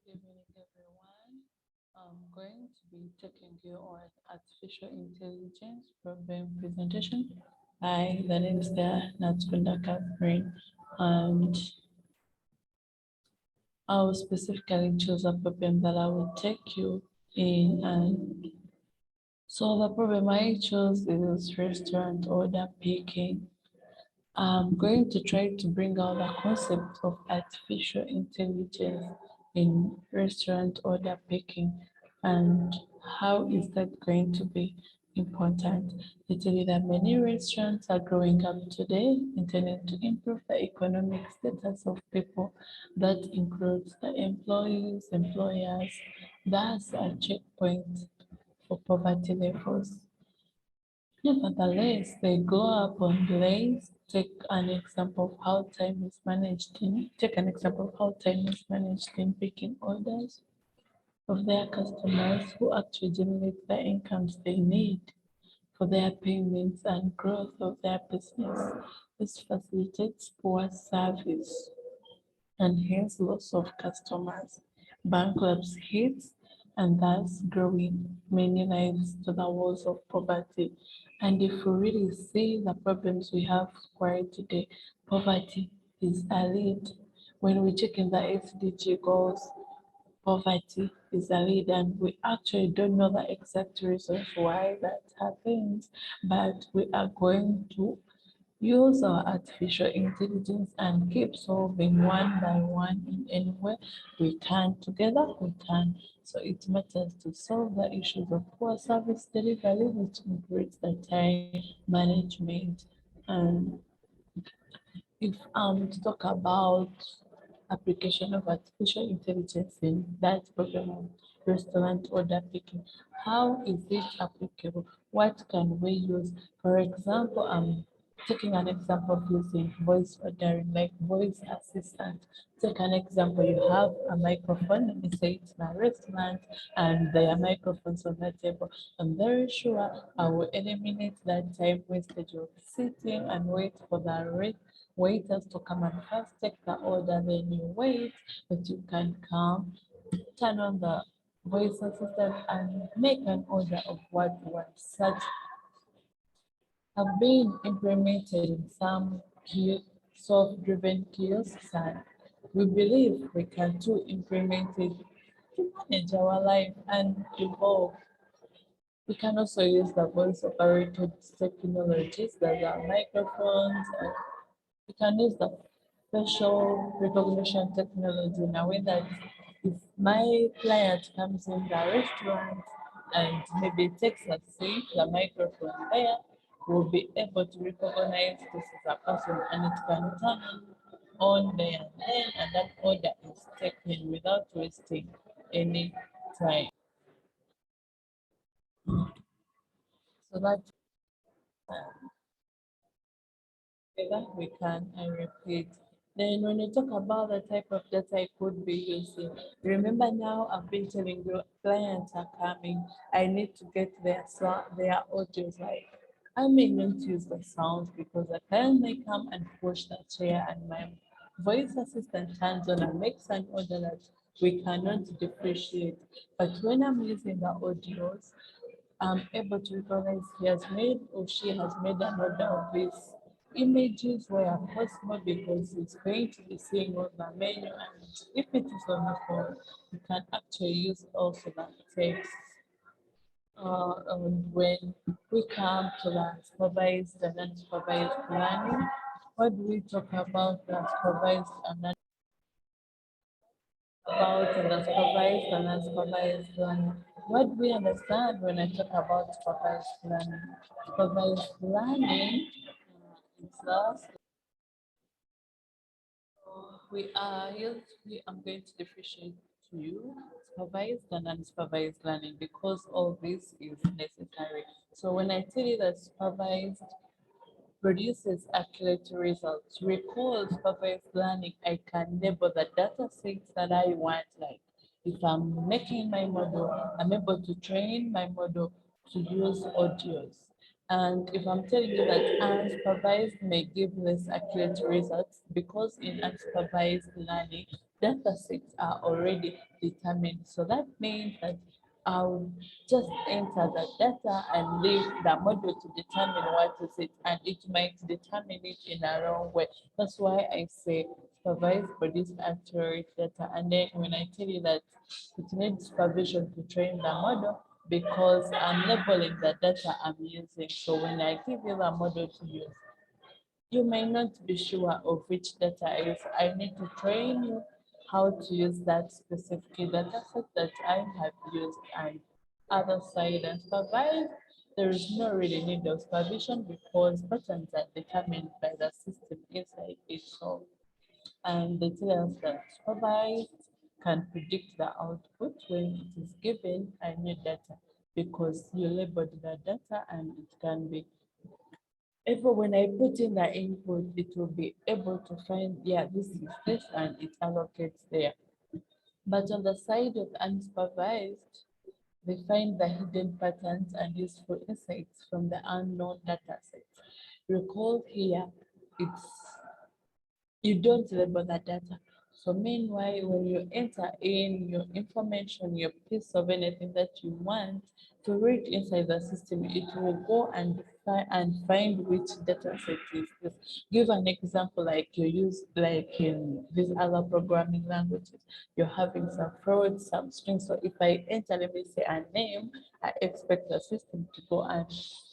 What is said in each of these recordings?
evening, everyone. I'm going to be taking you on artificial intelligence problem presentation. Hi, the name is there, Natskunda Catherine, and I will specifically choose a problem that I will take you in. And so the problem I chose is restaurant order picking. I'm going to try to bring out the concept of artificial intelligence in restaurant order picking and how is that going to be important. Literally, that many restaurants are growing up today intending to improve the economic status of people. That includes the employees, employers. That's a checkpoint for poverty levels. Nevertheless, they grow up on delays. Take an example of how time is managed in picking orders of their customers who actually generate the incomes they need for their payments and growth of their business. This facilitates poor service and hence loss of customers, bankruptcy hits, and thus growing many lives to the walls of poverty. And if we really see the problems we have square today, poverty is a lead. When we check in the SDG goals, poverty is a lead, and we actually don't know the exact reasons why that happens, but we are going to use our artificial intelligence and keep solving one by one in any way we can. Together we can. So it matters to solve the issues of poor service delivery, which includes the time management. And if to talk about application of artificial intelligence in that program of restaurant order picking, how is it applicable? What can we use? For example, I'm taking an example of using voice ordering, like voice assistant. Take an example, you have a microphone, let me say it's my restaurant, and there are microphones on the table. I'm very sure I will eliminate that time wastage of sitting and wait for the waiters to come and first take the order, then you wait, but you can come, turn on the voice assistant and make an order of what you want. Such have been implemented in some self-driven kiosks, and we believe we can too implement it to manage our life and evolve. We can also use the voice operated technologies that are microphones, and we can use the facial recognition technology in a way that if my client comes in the restaurant and maybe takes a seat, the microphone there will be able to recognize this is a person, and it can turn on there and then, and that order is taken without wasting any time. So that together we can and repeat. Then when you talk about the type of data I could be using, remember now I've been telling you clients are coming. I need to get their their audios right. I may not use the sounds because the client may come and push the chair and my voice assistant turns on and makes an order that we cannot differentiate. But when I'm using the audios, I'm able to recognize he has made or she has made an order of this. Images were possible because it's going to be seeing on the menu, and if it is on the phone, you can actually use also the text. And when we come to the supervised and unsupervised learning, what do we talk about the supervised and unsupervised learning? What do we understand when I talk about supervised learning? Supervised learning is us. I'm going to differentiate to you supervised and unsupervised learning because all this is necessary. So when I tell you that supervised produces accurate results, recall supervised learning, I can label the data sets that I want. Like if I'm making my model, I'm able to train my model to use audios. And if I'm telling you that unsupervised may give less accurate results, because in unsupervised learning, data sets are already determined. So that means that I'll just enter the data and leave the model to determine what is it, and it might determine it in a wrong way. That's why I say supervise produce accurate data. And then when I tell you that it needs supervision to train the model, because I'm labeling the data I'm using. So when I give you the model to use, you may not be sure of which data is. I need to train you how to use that specific data set that I have used, and other side and supervised. There is no really need of supervision because patterns are determined by the system inside itself. And they tell us that supervised can predict the output when it is given a new data, because you labeled the data and it can be able, when I put in the input, it will be able to find, yeah, this is this, and it allocates there. But on the side of unsupervised, they find the hidden patterns and useful insights from the unknown data sets. Recall here, it's you don't label the data. So meanwhile, when you enter in your information, your piece of anything that you want to read inside the system, it will go and find which data set is this. Give an example, like you use like in these other programming languages, you're having some floats, some strings. So if I enter, let me say a name, I expect the system to go and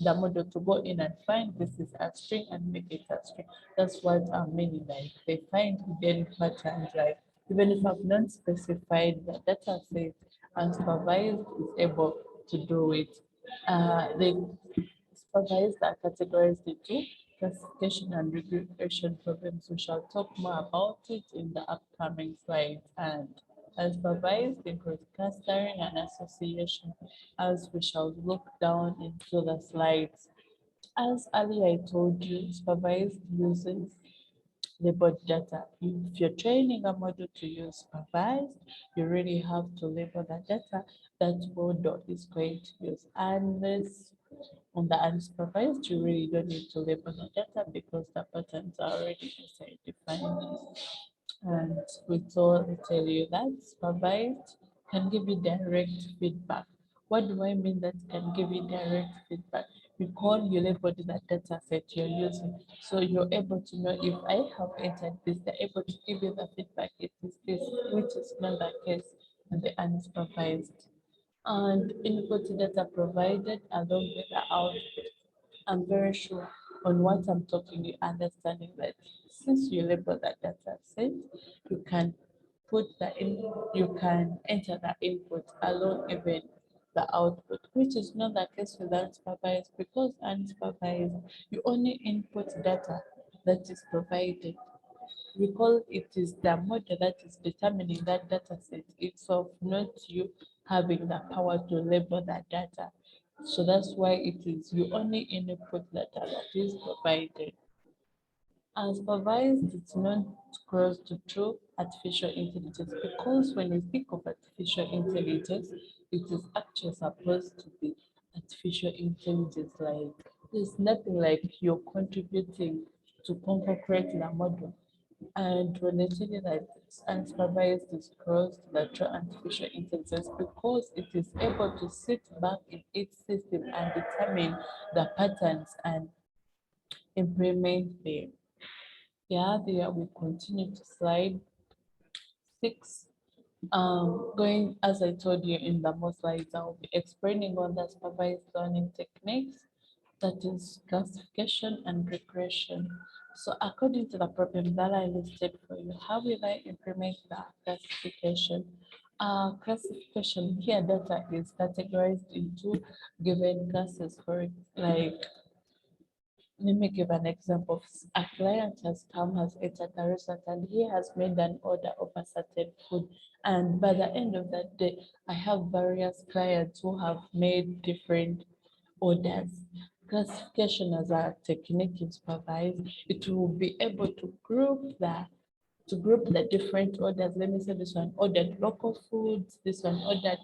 the model to go in and find this is a string and make it a string. That's what I'm meaning. Like they find hidden patterns, like even if I've not specified the data set, unsupervised is able to do it. They supervised are categorized into classification and regression problems. We shall talk more about it in the upcoming slides. And unsupervised includes clustering and association, as we shall look down into the slides. As earlier I told you, supervised uses labeled data. If you're training a model to use supervised, you really have to label the data that model is going to use. Unless on the unsupervised, you really don't need to label the data because the patterns are already inside defined. And we tell you that supervised can give you direct feedback. What do I mean that can give you direct feedback? Recall you labeled the data set you're using. So you're able to know if I have entered this, they're able to give you the feedback. It is this, which is not the case in the unsupervised. And input data provided along with the output. I'm very sure on what I'm talking, you understanding that since you label that data set, you can put the in, you can enter the input along even the output, which is not the case with unsupervised, because unsupervised, you only input data that is provided. Recall it is the model that is determining that data set itself, not you having the power to label that data. So that's why it is you only input data that is provided. Unsupervised is not close to true artificial intelligence, because when we think of artificial intelligence, it is actually supposed to be artificial intelligence. Like there's nothing like you're contributing to concrete the model. And when they tell you that it's unsupervised is close to the true artificial intelligence, because it is able to sit back in its system and determine the patterns and implement them. Yeah, there we continue to slide 6. Going as I told you in the most slides, I'll be explaining on the supervised learning techniques, that is classification and regression. So according to the problem that I listed for you, how will I implement the classification? Classification here, data is categorized into given classes. For like, let me give an example. A client has come, has entered the restaurant, and he has made an order of a certain food. And by the end of that day, I have various clients who have made different orders. Classification as a technique in supervised, it will be able to group the different orders. Let me say this one ordered local foods, this one ordered,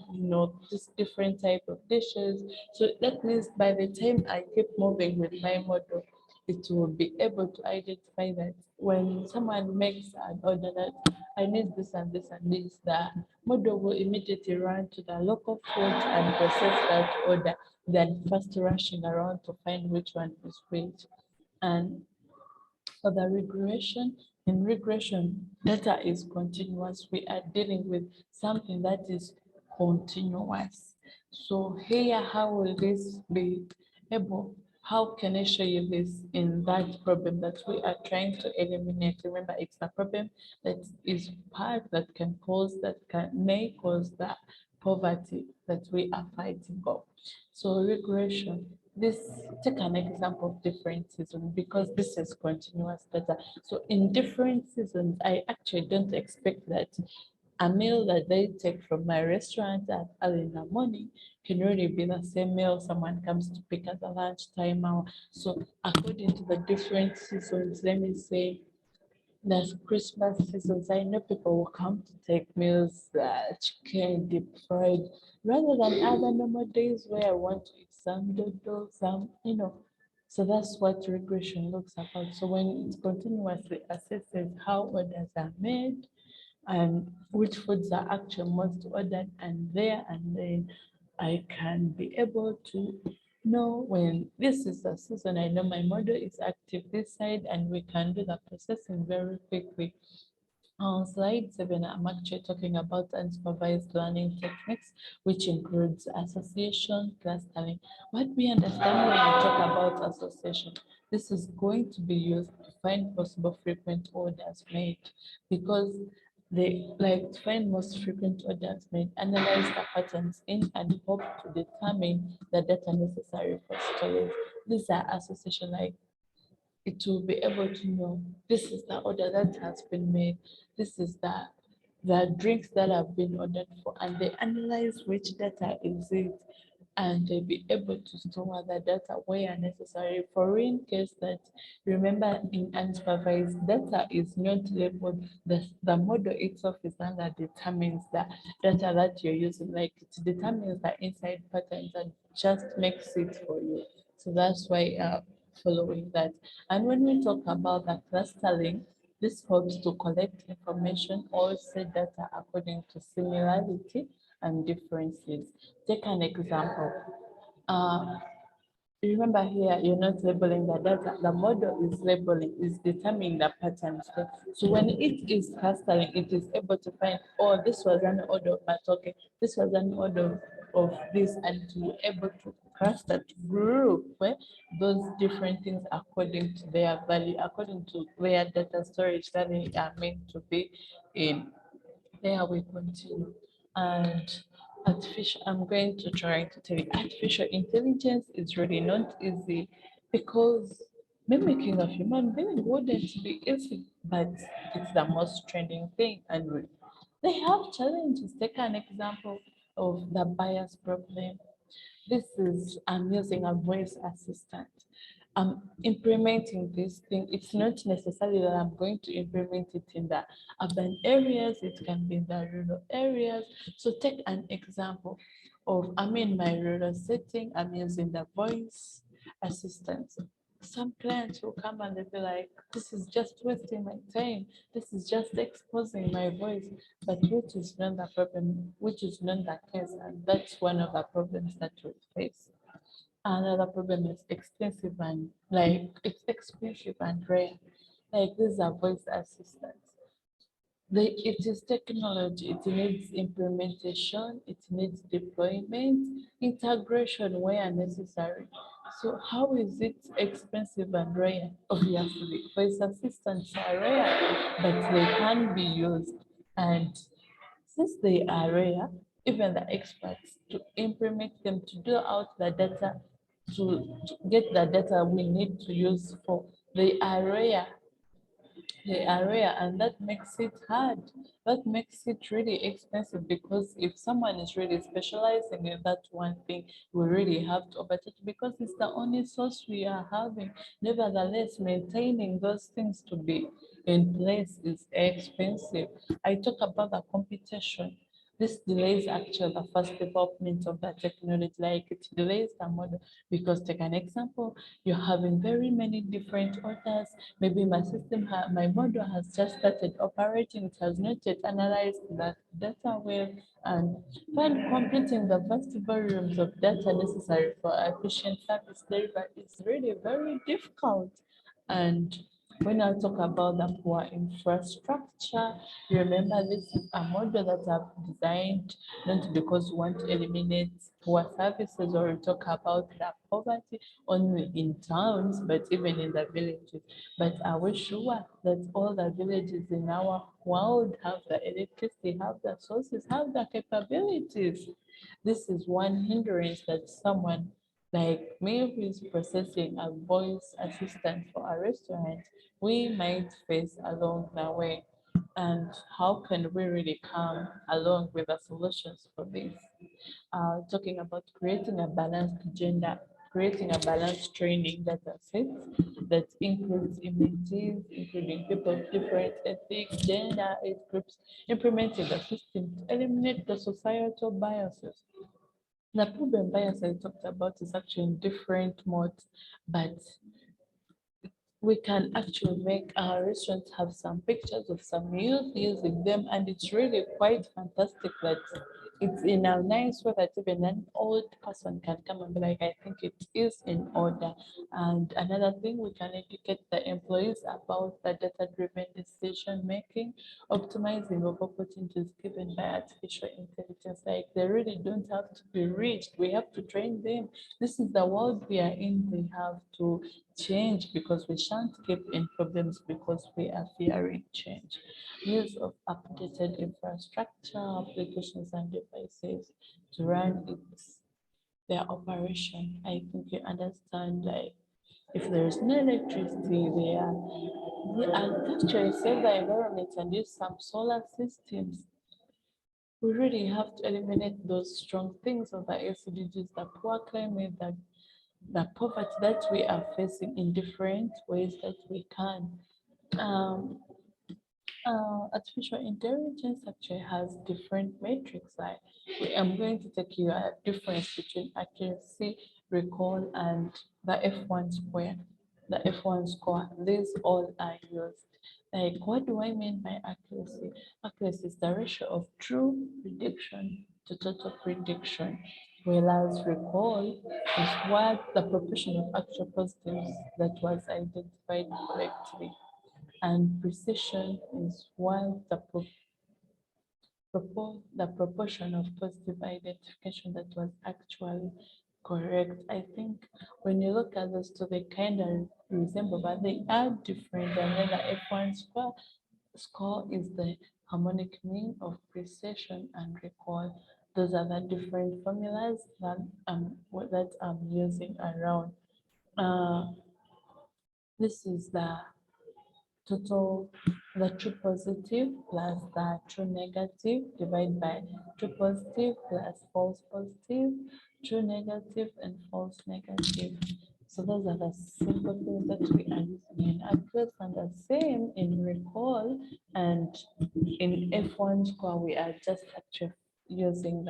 this different type of dishes. So that means by the time I keep moving with my model, it will be able to identify that when someone makes an order that I need this and this and this, the model will immediately run to the local food and process that order, then first rushing around to find which one is which. And for the regression, in regression, data is continuous. We are dealing with something that is continuous. So here, how will this be able? How can I show you this in that problem that we are trying to eliminate? Remember, it's a problem that is part that may cause the poverty that we are fighting for. So regression, this take an example of different seasons because this is continuous data. So in different seasons, I actually don't expect that a meal that they take from my restaurant at early in the morning can really be the same meal someone comes to pick at the lunchtime hour. So according to the different seasons, let me say there's Christmas seasons. I know people will come to take meals, chicken, deep fried, rather than other normal days where I want to eat some dodo, some. So that's what regression looks about. So when it continuously assesses how orders are made and which foods are actually most ordered and then I can be able to know when this is the season, I know my model is active this side and we can do the processing very quickly. On slide 7, I'm actually talking about unsupervised learning techniques, which includes association, clustering. What we understand when we talk about association, this is going to be used to find possible frequent orders made because they like to find most frequent orders made, analyze the patterns in and hope to determine the data necessary for storage. These are association like it will be able to know this is the order that has been made, this is the drinks that have been ordered for, and they analyze which data is it, and they be able to store the data where necessary. For in case that, remember in unsupervised data is not labeled, the model itself is one that determines the data that you're using, like it determines the inside patterns and just makes it for you. So that's why following that. And when we talk about the clustering, this helps to collect information or set data according to similarity and differences. Take an example. Uh, Remember here, you're not labeling the data. The model is labeling, is determining the patterns. So when it is clustering, it is able to find, oh, this was an order of my token, this was an order of this, and to be able to cluster, to group those different things according to their value, according to where data storage that they are meant to be in. There we continue. And I'm going to try to tell you, artificial intelligence is really not easy because mimicking a human being wouldn't be easy, but it's the most trending thing. And they have challenges. Take an example of the bias problem. This is, I'm using a voice assistant. I'm implementing this thing. It's not necessarily that I'm going to implement it in the urban areas, it can be in the rural areas. So take an example of, I'm in my rural setting, I'm using the voice assistant. Some clients will come and they'll be like, this is just wasting my time. This is just exposing my voice, but which is not the problem, which is not the case. And that's one of the problems that we face. Another problem is expensive and it's expensive and rare. Like these are voice assistants. It is technology, it needs implementation, it needs deployment, integration where necessary. So how is it expensive and rare? Obviously, voice assistants are rare, but they can be used. And since they are rare, even the experts to implement them, to do out the data, to get the data we need to use for, they are rare. They are rare, and that makes it hard. That makes it really expensive because if someone is really specializing in that one thing, we really have to overtake because it's the only source we are having. Nevertheless, maintaining those things to be in place is expensive. I talk about the competition. This delays actually the first development of the technology, like it delays the model. Because take an example, you're having very many different orders. Maybe my my model has just started operating, it has not yet analyzed that data well, and when computing the vast volumes of data necessary for efficient service delivery is really very difficult. And when I talk about the poor infrastructure, remember this is a model that I've designed not because we want to eliminate poor services or talk about the poverty only in towns, but even in the villages. But are we sure that all the villages in our world have the electricity, have the sources, have the capabilities? This is one hindrance that someone like me who is processing a voice assistant for a restaurant, we might face along the way. And how can we really come along with the solutions for this? Talking about creating a balanced gender, creating a balanced training data set that includes images, including people of different ethnic, gender, age groups, implementing the system to eliminate the societal biases. The problem bias I talked about is actually in different modes, but we can actually make our restaurants have some pictures of some youth using them, and it's really quite fantastic that it's in a nice way that even an old person can come and be like, I think it is in order. And another thing, we can educate the employees about the data-driven decision making, optimizing of opportunities given by artificial intelligence. Like they really don't have to be reached. We have to train them. This is the world we are in. They have to change because we shan't keep in problems because we are fearing change. Use of updated infrastructure, applications, and devices to run their operation. I think you understand, like, if there is no electricity, we are actually save the environment and use some solar systems. We really have to eliminate those strong things of the SDGs, the poor climate, the poverty that we are facing in different ways that we can. Um, Artificial intelligence actually has different metrics. Like I'm going to take you a difference between accuracy, recall, and the F1 square, the F1 score. These all are used. Like, what do I mean by accuracy? Accuracy is the ratio of true prediction to total prediction, whereas recall is what the proportion of actual positives that was identified correctly, and precision is what the proportion of positive identification that was actually correct. I think when you look at those two, they kind of resemble, but they are different. And then the F1 score is the harmonic mean of precision and recall. Those are the different formulas that I'm using around. Uh, this is the true positive plus the true negative divided by true positive plus false positive, true negative and false negative. So those are the simple things that we are using in accuracy, and the same in recall, and in F1 score we are just actually using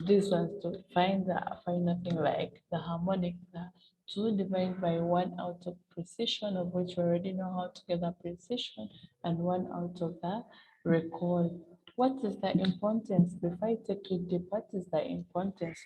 these ones to find the final thing, like the harmonic, the 2 divided by 1 out of precision, of which we already know how to get the precision, and 1 out of the recall. What is the importance? Before I take it deep, what is the importance?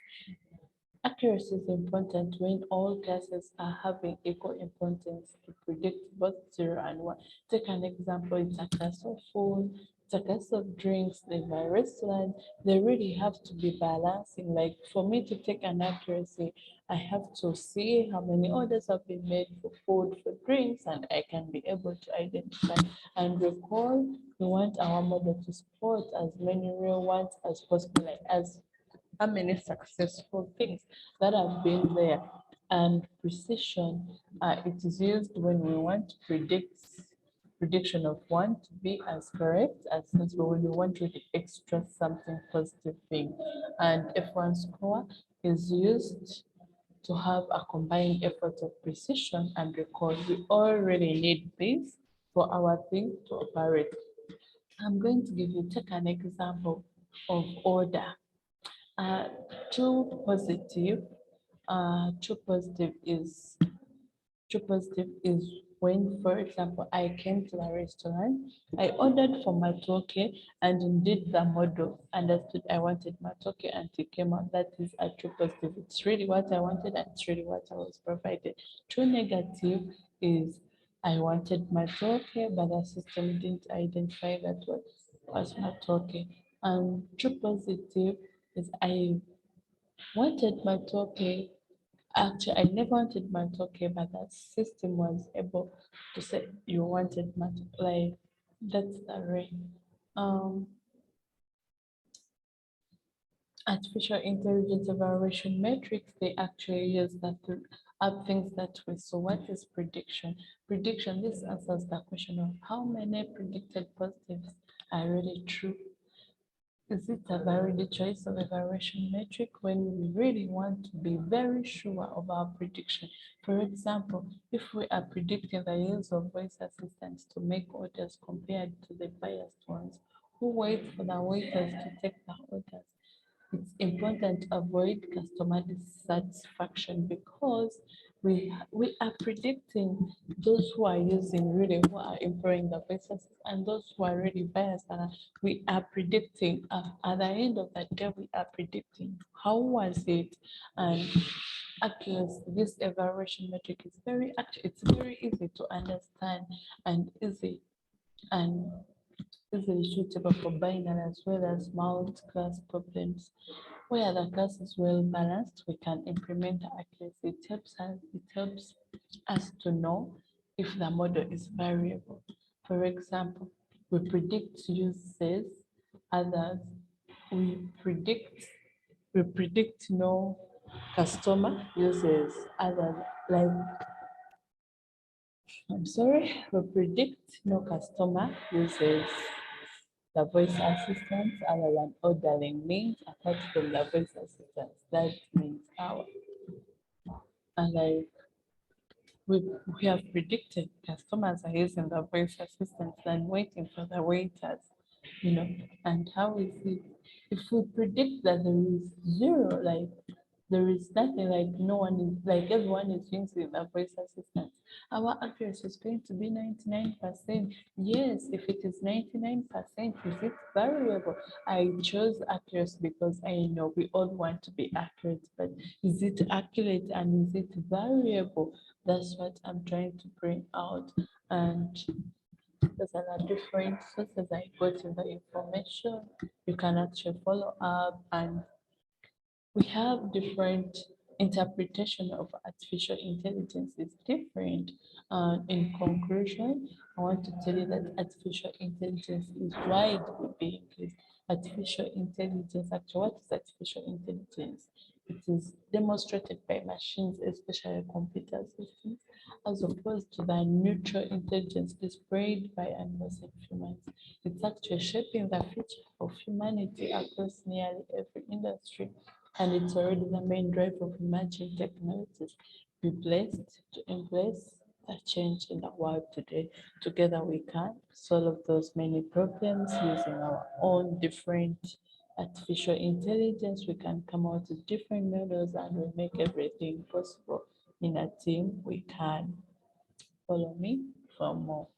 Accuracy is important when all classes are having equal importance to predict both 0 and 1. Take an example, it's a class of food, it's a class of drinks, like my restaurant, they really have to be balancing. Like for me to take an accuracy, I have to see how many orders have been made for food, for drinks, and I can be able to identify and recall. We want our model to support as many real ones as possible, like as how many successful things that have been there. And precision, it is used when we want to prediction of one to be as correct as possible, when we want to extract something positive thing. And F1 score is used to have a combined effort of precision and recall. We all really need this for our thing to operate. I'm going to take an example. of order. True positive, true positive is True positive is when, for example, I came to a restaurant, I ordered for matoke, and indeed the model understood I wanted matoke and it came out. That is a true positive. It's really what I wanted and it's really what I was provided. True negative is I wanted matoke, but the system didn't identify that was matoke. And true positive is I wanted matoke. Actually, I never wanted matoke, but that system was able to say you wanted matoke. Like that's the way. Um, Artificial intelligence evaluation metrics, they actually use that to add things that way. So what is prediction? Prediction, this answers the question of how many predicted positives are really true. Is it a valid choice of evaluation metric when we really want to be very sure of our prediction? For example, if we are predicting the use of voice assistants to make orders compared to the biased ones who wait for the waiters to take the orders, it's important to avoid customer dissatisfaction because we are predicting those who are using really who are employing the business and those who are really biased and we are predicting at the end of the day we are predicting how was it and accuracy. This evaluation metric is very it's very easy to understand and and easily suitable for binary as well as multi-class problems. Where the class is well balanced, we can implement the accuracy. It helps us to know if the model is variable. For example, we predict uses, others we predict no customer uses others like I'm sorry, we predict no customer uses the voice assistants other than ordering means apart from the voice assistants. That means our and like we have predicted customers are using the voice assistants and waiting for the waiters, and how is it if we predict that there is zero, like there is nothing, like no one is like everyone is using the voice assistants. Our accuracy is going to be 99%. Yes, if it is 99%, is it variable? I chose accuracy because I know we all want to be accurate, but is it accurate and is it variable? That's what I'm trying to bring out. And those are the different sources I got in the information. You can actually follow up and we have different interpretation of artificial intelligence is different. In conclusion, I want to tell you that artificial intelligence is widely being used. Artificial intelligence, actually, what is artificial intelligence? It is demonstrated by machines, especially computer systems, as opposed to the neutral intelligence displayed by animals and humans. It's actually shaping the future of humanity across nearly every industry and it's already the main driver of emerging technologies. Be blessed to embrace the change in the world today. Together we can solve those many problems using our own different artificial intelligence. We can come out with different models and we make everything possible. In a team, we can follow me for more.